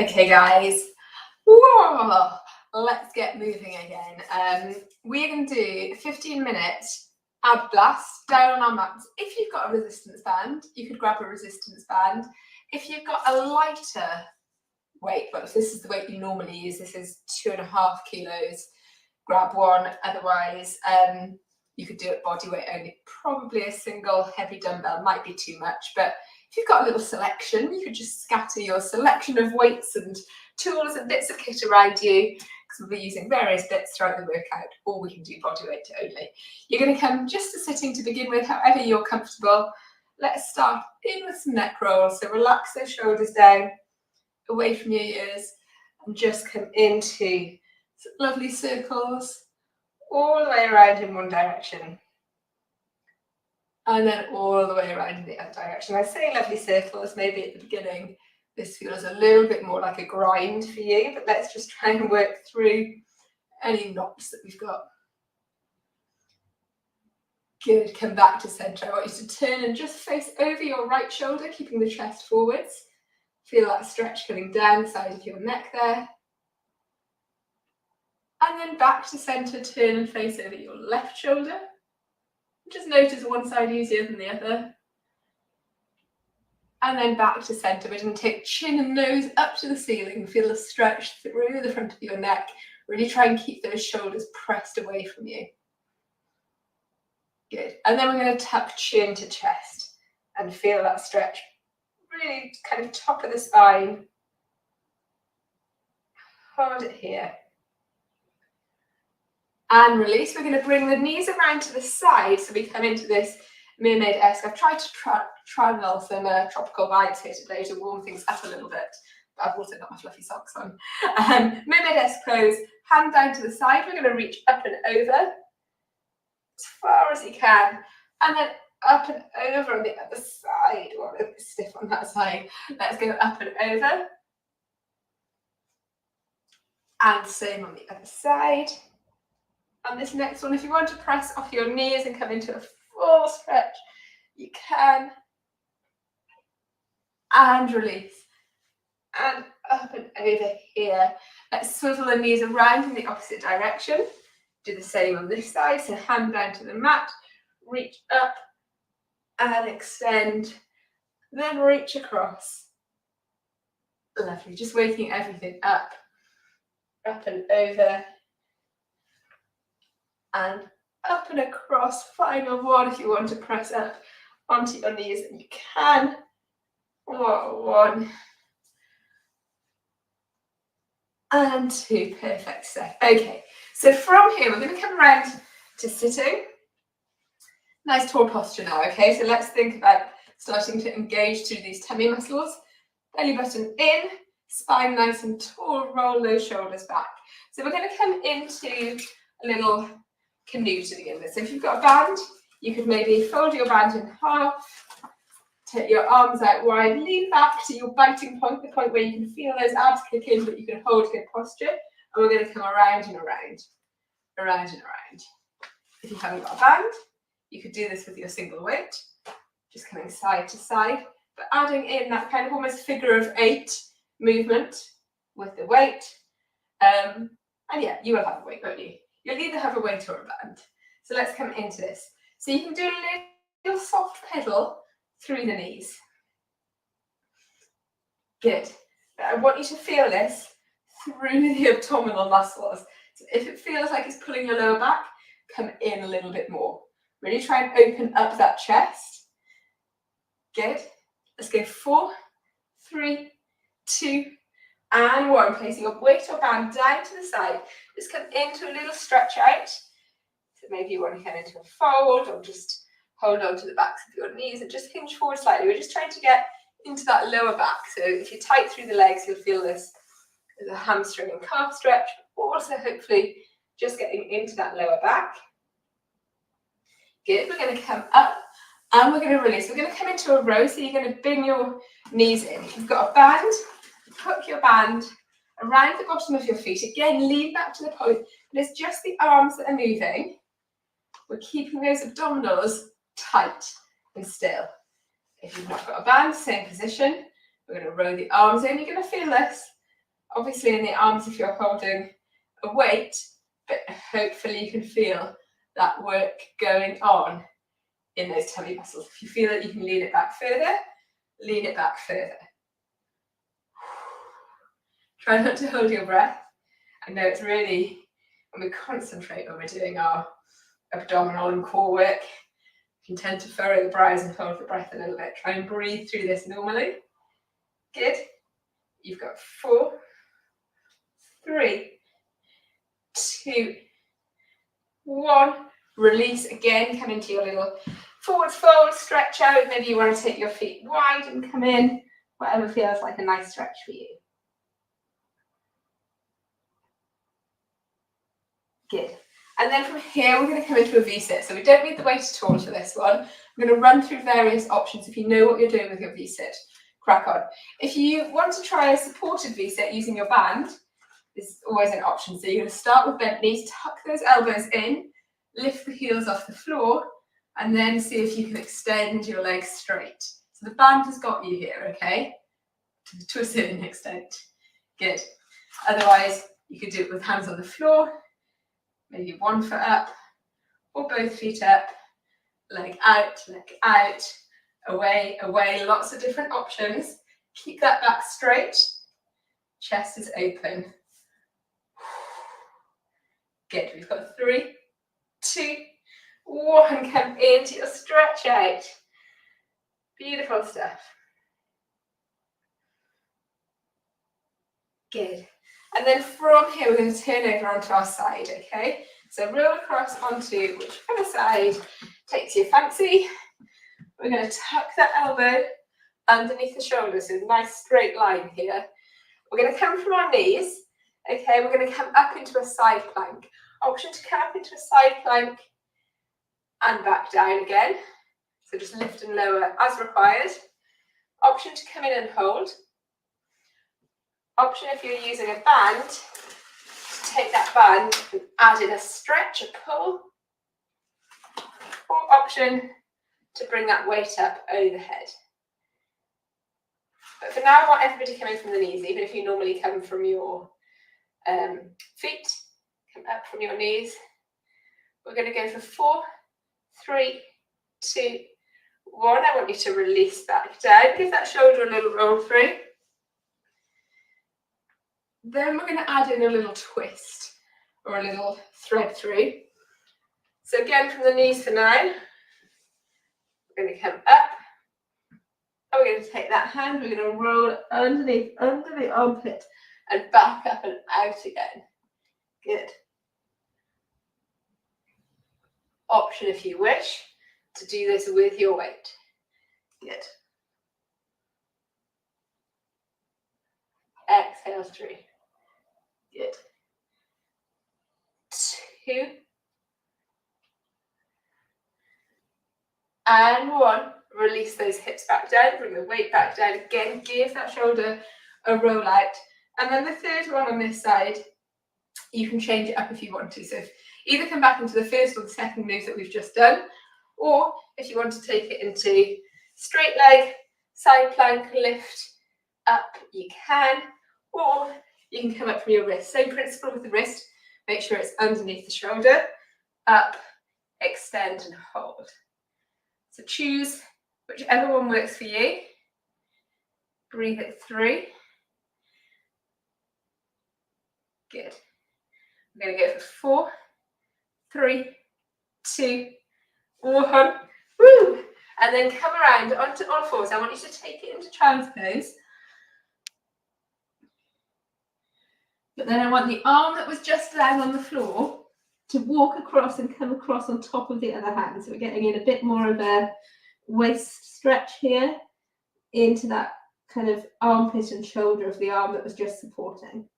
Okay, guys. Whoa, let's get moving again. We're going to do a 15-minute ab blast down on our mats. If you've got a resistance band, you could grab a resistance band. If you've got a lighter weight, but if this is the weight you normally use, this is 2.5 kilos, grab one. Otherwise, you could do it body weight only. Probably a single heavy dumbbell might be too much, but if you've got a little selection, you could just scatter your selection of weights and tools and bits of kit around you, because we'll be using various bits throughout the workout, or we can do body weight only. You're going to come just to sitting to begin with, however you're comfortable. Let's start in with some neck rolls. So relax those shoulders down, away from your ears, and just come into some lovely circles all the way around in one direction. And then all the way around in the other direction. I say lovely circles, maybe at the beginning this feels a little bit more like a grind for you, but let's just try and work through any knots that we've got. Good, come back to center. I want you to turn and just face over your right shoulder, keeping the chest forwards. Feel that stretch coming down the side of your neck there. And then back to center, turn and face over your left shoulder. Just notice one side easier than the other. And then back to center. We're going to take chin and nose up to the ceiling. Feel the stretch through the front of your neck. Really try and keep those shoulders pressed away from you. Good. And then we're going to tuck chin to chest and feel that stretch. Really kind of top of the spine. Hold it here. And release. We're going to bring the knees around to the side so we come into this mermaid-esque. I've tried to channel some tropical vibes here today to warm things up a little bit, but I've also got my fluffy socks on. Mermaid-esque pose, hand down to the side. We're going to reach up and over as far as you can, and then up and over on the other side. Well, a bit stiff on that side. Let's go up and over. And same on the other side. And this next one, if you want to press off your knees and come into a full stretch, you can. And release. And up and over here. Let's swivel the knees around in the opposite direction. Do the same on this side. So hand down to the mat, reach up and extend, then reach across. Lovely. Just waking everything up and over. And up and across. Final one. If you want to press up onto your knees, and you can. One. And two. Perfect. Okay. So from here, we're going to come around to sitting. Nice tall posture now. Okay. So let's think about starting to engage through these tummy muscles. Belly button in. Spine nice and tall. Roll those shoulders back. So we're going to come into a little canoe to begin with. So if you've got a band, you could maybe fold your band in half, take your arms out wide, lean back to your biting point, the point where you can feel those abs kick in, but you can hold good posture. And we're going to come around and around, around and around. If you haven't got a band, you could do this with your single weight, just coming side to side, but adding in that kind of almost figure of 8 movement with the weight. And yeah, you will have a weight, won't you? You'll either have a weight or a band. So let's come into this. So you can do a little soft pedal through the knees. Good. But I want you to feel this through the abdominal muscles. So if it feels like it's pulling your lower back, come in a little bit more. Really try and open up that chest. Good. Let's go 4, 3, 2, and 1. Placing your weight or band down to the side. Just come into a little stretch out. So maybe you want to come into a fold, or just hold on to the backs of your knees and just hinge forward slightly. We're just trying to get into that lower back. So if you're tight through the legs, you'll feel this as a hamstring and calf stretch, but also hopefully just getting into that lower back. Good. We're going to come up and we're going to release. We're going to come into a row. So you're going to bring your knees in. If you've got a band, hook your band around the bottom of your feet. Again, lean back to the point, but it's just the arms that are moving. We're keeping those abdominals tight and still. If you've not got a band, same position. We're going to row the arms in. You're going to feel this Obviously in the arms if you're holding a weight, but hopefully you can feel that work going on in those tummy muscles. If you feel that you can lean it back further, lean it back further. Try not to hold your breath. I know it's really, when we concentrate when we're doing our abdominal and core work, you can tend to furrow the brows and hold the breath a little bit. Try and breathe through this normally. Good. You've got 4, 3, 2, 1. Release again. Come into your little forward fold, stretch out. Maybe you want to take your feet wide and come in. Whatever feels like a nice stretch for you. Good. And then from here, we're going to come into a V-sit. So we don't need the weight at all for this one. I'm going to run through various options. If you know what you're doing with your V-sit, crack on. If you want to try a supported V-sit using your band, this is always an option. So you're going to start with bent knees, tuck those elbows in, lift the heels off the floor, and then see if you can extend your legs straight. So the band has got you here, okay? To a certain extent. Good. Otherwise, you could do it with hands on the floor, maybe one foot up, or both feet up, leg out, away, away. Lots of different options. Keep that back straight. Chest is open. Good. We've got 3, 2, 1. Come into your stretch out. Beautiful stuff. Good. And then from here, we're going to turn over onto our side, okay? So roll across onto whichever side takes your fancy. We're going to tuck that elbow underneath the shoulder, so a nice straight line here. We're going to come from our knees, okay? We're going to come up into a side plank. Option to come up into a side plank and back down again. So just lift and lower as required. Option to come in and hold. Option if you're using a band, to take that band and add in a stretch, a pull. Or option to bring that weight up overhead. But for now, I want everybody coming from the knees, even if you normally come from your feet, come up from your knees. We're going to go for 4, 3, 2, 1. I want you to release back down. Give that shoulder a little roll through. Then we're going to add in a little twist or a little thread through. So again, from the knees for now, we're going to come up. And we're going to take that hand, we're going to roll it underneath, under the armpit and back up and out again. Good. Option if you wish to do this with your weight. Good. Exhale through. Good. 2. And 1. Release those hips back down, bring the weight back down again, give that shoulder a roll out. And then the third one on this side, you can change it up if you want to. So either come back into the first or the second move that we've just done, or if you want to take it into straight leg, side plank, lift up, you can, or you can come up from your wrist. Same principle with the wrist, make sure it's underneath the shoulder, up, extend and hold. So choose whichever one works for you. Breathe it through. Good. I'm going to go for 4, 3, 2, 1. Woo! And then come around onto all fours. I want you to take it into child's pose. But then I want the arm that was just down on the floor to walk across and come across on top of the other hand. So we're getting in a bit more of a waist stretch here into that kind of armpit and shoulder of the arm that was just supporting.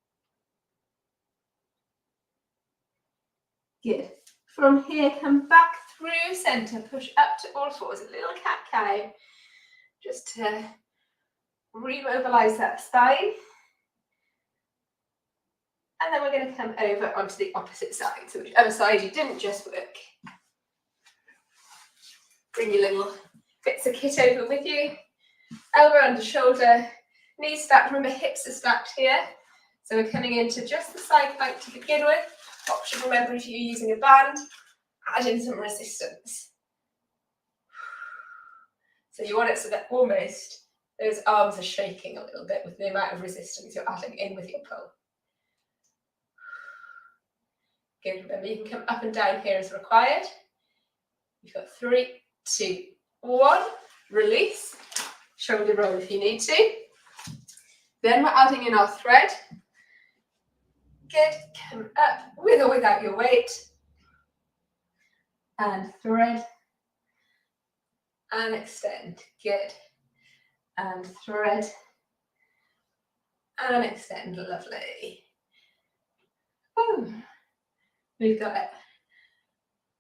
Good. From here, come back through center, push up to all fours, a little cat-cow, just to remobilize that spine. And then we're going to come over onto the opposite side. So whichever side you didn't just work. Bring your little bits of kit over with you. Elbow under shoulder, knees stacked. Remember, hips are stacked here. So we're coming into just the side plank to begin with. Option, remember, if you're using a band, add in some resistance. So you want it so that almost those arms are shaking a little bit with the amount of resistance you're adding in with your pull. Good, remember you can come up and down here as required. You've got 3, 2, 1, release, shoulder roll if you need to. Then we're adding in our thread. Good, come up with or without your weight. And thread. And extend, good. And thread. And extend, lovely. Oh, we've got it.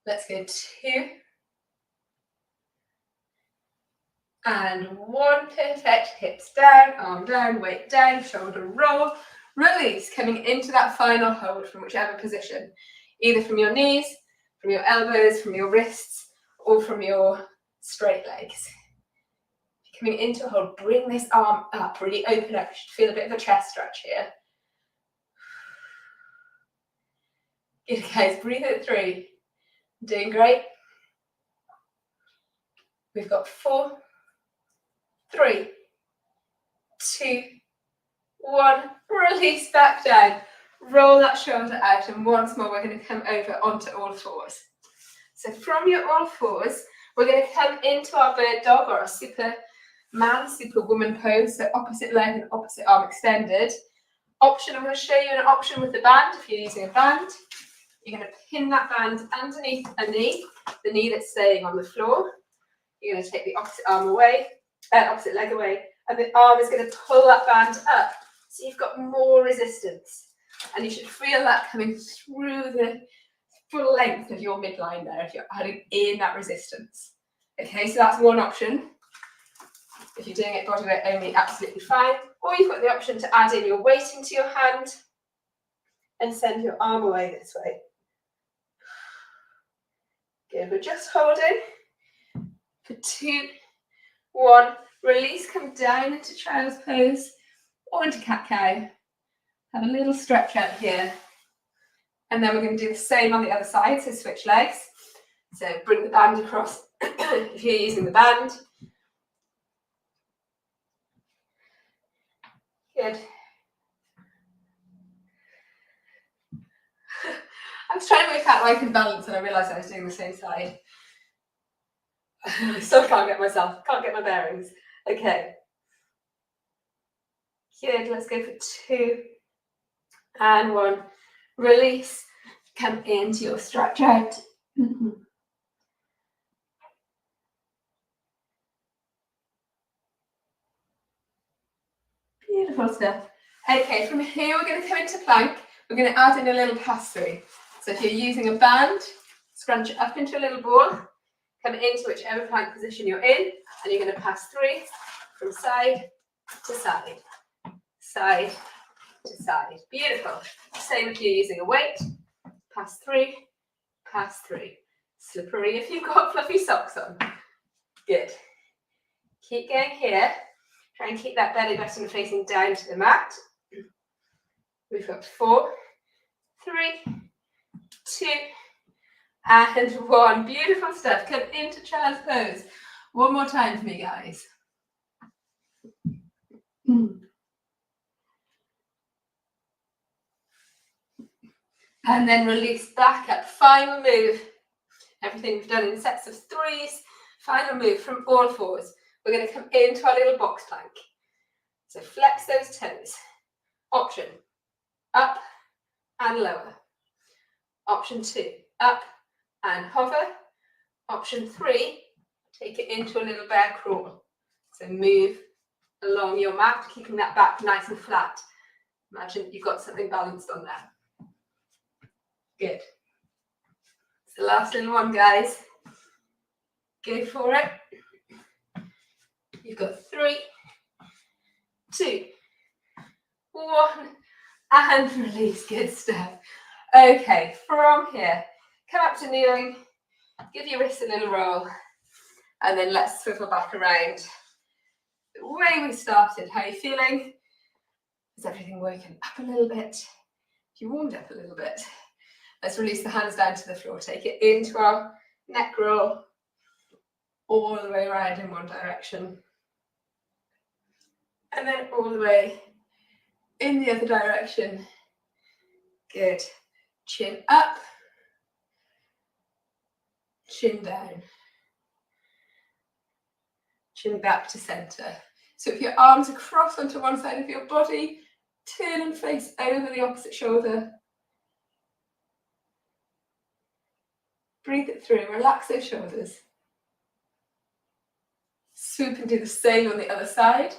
Let's go 2. And 1, perfect, hips down, arm down, weight down, shoulder roll, release, coming into that final hold from whichever position, either from your knees, from your elbows, from your wrists, or from your straight legs. Coming into a hold, bring this arm up, really open up, you should feel a bit of a chest stretch here. Good guys, breathe it through, doing great. We've got 4, 3, 2, 1, release back down, roll that shoulder out, and once more we're going to come over onto all fours. So from your all fours, we're going to come into our bird dog or our Superman, Superwoman pose, so opposite leg and opposite arm extended. Option, I'm going to show you an option with the band. If you're using a band, you're going to pin that band underneath a knee, the knee that's staying on the floor. You're going to take the opposite arm away, opposite leg away, and the arm is going to pull that band up. So you've got more resistance. And you should feel that coming through the full length of your midline there if you're adding in that resistance. Okay, so that's one option. If you're doing it body weight only, absolutely fine. Or you've got the option to add in your weight into your hand and send your arm away this way. Good, we're just holding for 2, 1, release, come down into child's pose or into cat-cow. Have a little stretch out here. And then we're going to do the same on the other side, so switch legs. So bring the band across if you're using the band. Good. I was trying to work out how I could balance and I realised I was doing the same side. I still can't get my bearings. Okay. Good, let's go for 2 and 1. Release, come into your stretch out. Beautiful stuff. Okay, from here we're going to come into plank. We're going to add in a little pass through. So if you're using a band, scrunch it up into a little ball, come into whichever plank position you're in, and you're going to pass through from side to side, side to side. Beautiful. Same if you're using a weight. Pass through, pass through. Slippery if you've got fluffy socks on. Good. Keep going here. Try and keep that belly button facing down to the mat. We've got 4, 3, 2, and 1. Beautiful stuff. Come into child's pose. One more time for me, guys. And then release back up. Final move. Everything we've done in sets of 3s. Final move from all fours. We're going to come into our little box plank. So flex those toes. Option, up and lower. Option 2, up and hover. Option 3, take it into a little bear crawl. So move along your mat, keeping that back nice and flat. Imagine you've got something balanced on there. Good. It's the last little one, guys. Go for it. You've got 3, 2, 1, and release. Good stuff. Okay, from here, come up to kneeling, give your wrists a little roll, and then let's swivel back around. The way we started, how are you feeling? Is everything woken up a little bit? If you warmed up a little bit, let's release the hands down to the floor. Take it into our neck roll, all the way around in one direction. And then all the way in the other direction. Good. Chin up, chin down, chin back to center. So if your arms are crossed onto one side of your body, turn and face over the opposite shoulder. Breathe it through, relax those shoulders. Swoop and do the same on the other side.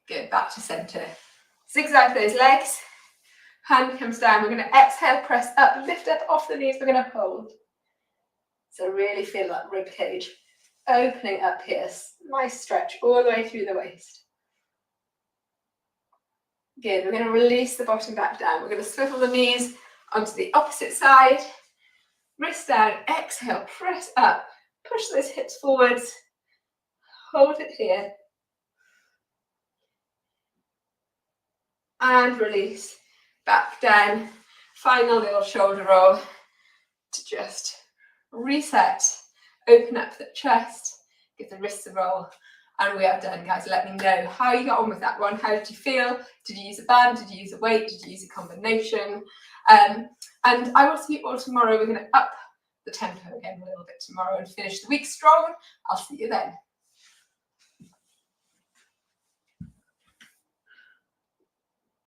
Good, back to center. Zigzag those legs. Hand comes down. We're going to exhale, press up, lift up off the knees. We're going to hold. So really feel that rib cage opening up here. Nice stretch all the way through the waist. Good. We're going to release the bottom back down. We're going to swivel the knees onto the opposite side. Wrist down. Exhale, press up. Push those hips forwards. Hold it here. And release. Back down. Final little shoulder roll to just reset. Open up the chest. Give the wrists a roll. And we are done, guys. Let me know how you got on with that one. How did you feel? Did you use a band? Did you use a weight? Did you use a combination? And I will see you all tomorrow. We're going to up the tempo again a little bit tomorrow and finish the week strong. I'll see you then.